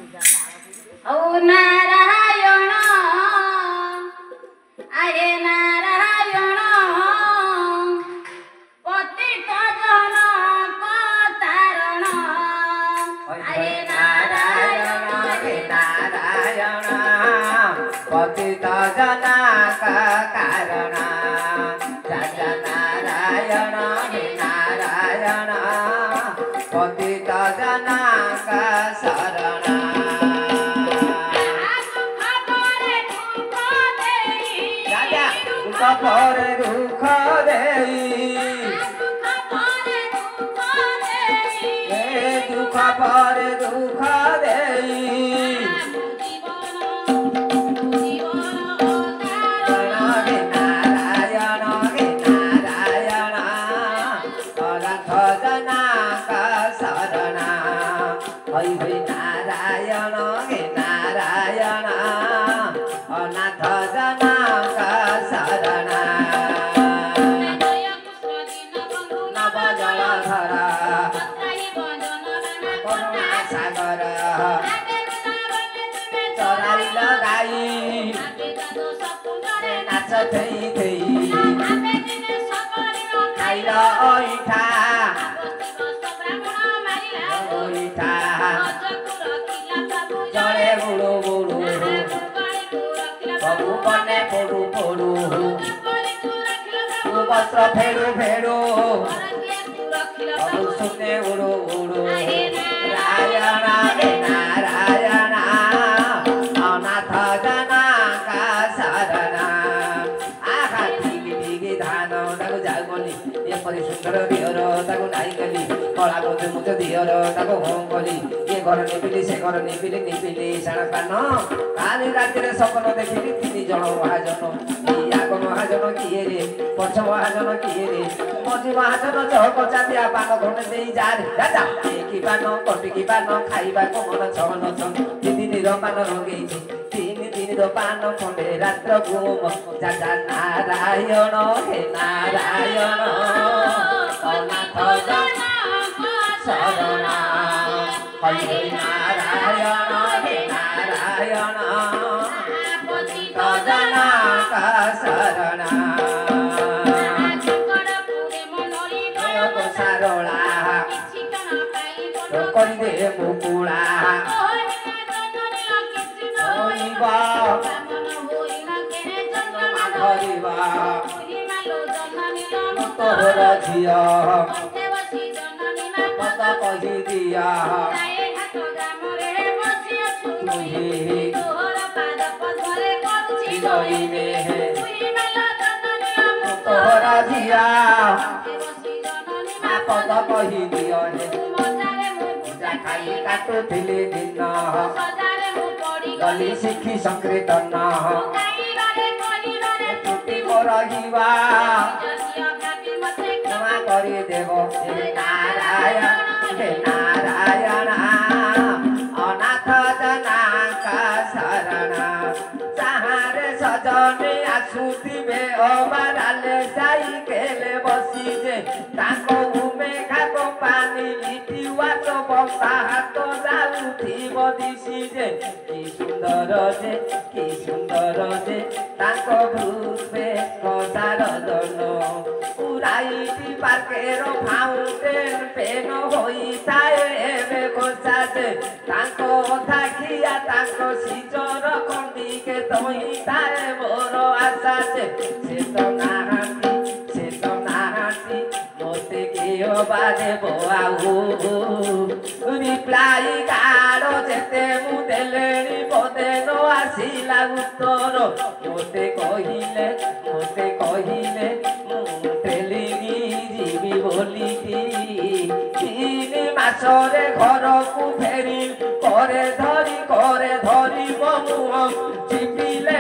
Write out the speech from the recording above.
औ नारायण आहे नारायण पतित जनक तारण आहे नारायण हे नारायण पतित जनक कारण जय नारायण हे नारायण पतित जनक शरण पर दुख देई दुख पर दुख देई नारायण हे नारायण रथ जनक शरण हरि हरि नारायण हे नारायण अनाथ जनक शरण नव जलधर करुणा सागर चराई लगाई नाच थई थई खाइल ऐठा ऐठा जड़े बुड़ू बुड़ू बबू बने पोड़ू पोड़ू तू वस्त्र फेड़ू फेड़ू बबू सुने उड़ू उड़ू नारायण हे नारायण अनाथ जनक शरण आहा ठिकी ठिकी धान ताको जागली एपरि सुंदर दियर ताको नाई गली कला बोधे मुझे दियर ताको हों गली ये घर निपिली से घर निपिली निपिली साण पान काली राति रे सपन देखिली तीन जन महाजन आग महाजन किए रे पछ महाजन किए रे मझी महाजन चहक चांदिया पान खंडे दे जा रे दादा देखी पान कटिकी पान खाइबा को मन छन छन तीन दिन पान रंगेई तीन दिन पान खंडे रात्र घुम जा नारायण हे नारायण अनाथ जनक शरण हरि नारायण हे नारायण पतित जनक शरण सारोला करे मुकुला तोहर झिया मत कही दिया तोहर झिया पद कही दिया खाई काटुली दिन गली शिखी संकीर्तन टूटी रहिबा क्षमा करी देव हे नारायण अनाथ जनक शरण चाहारे सजनी आसुथिबे अबाराले साइकेले बसी जे ताको घुमे खाको पानी लिटिवा तो बसा हाथ जाउथिब दिसी जे कि सुंदर जे ताको भूपे कसार दन उड़ाई पार्केर फाउंटेन पेन होई थाए एबे खोसा जे ताको थाखिया ताको सिजर खंडिके तोई थाए मोर आशा जे से तो नाहांती मोते कियो बादे बोआऊ रिप्लाई कारो जेते मु देलेनी पदे न आसिला उत्तर मोते कहिले मु तेलिगी जीवी बोली तीन मासरे घर को फेरी करे धरी मुह चिपिले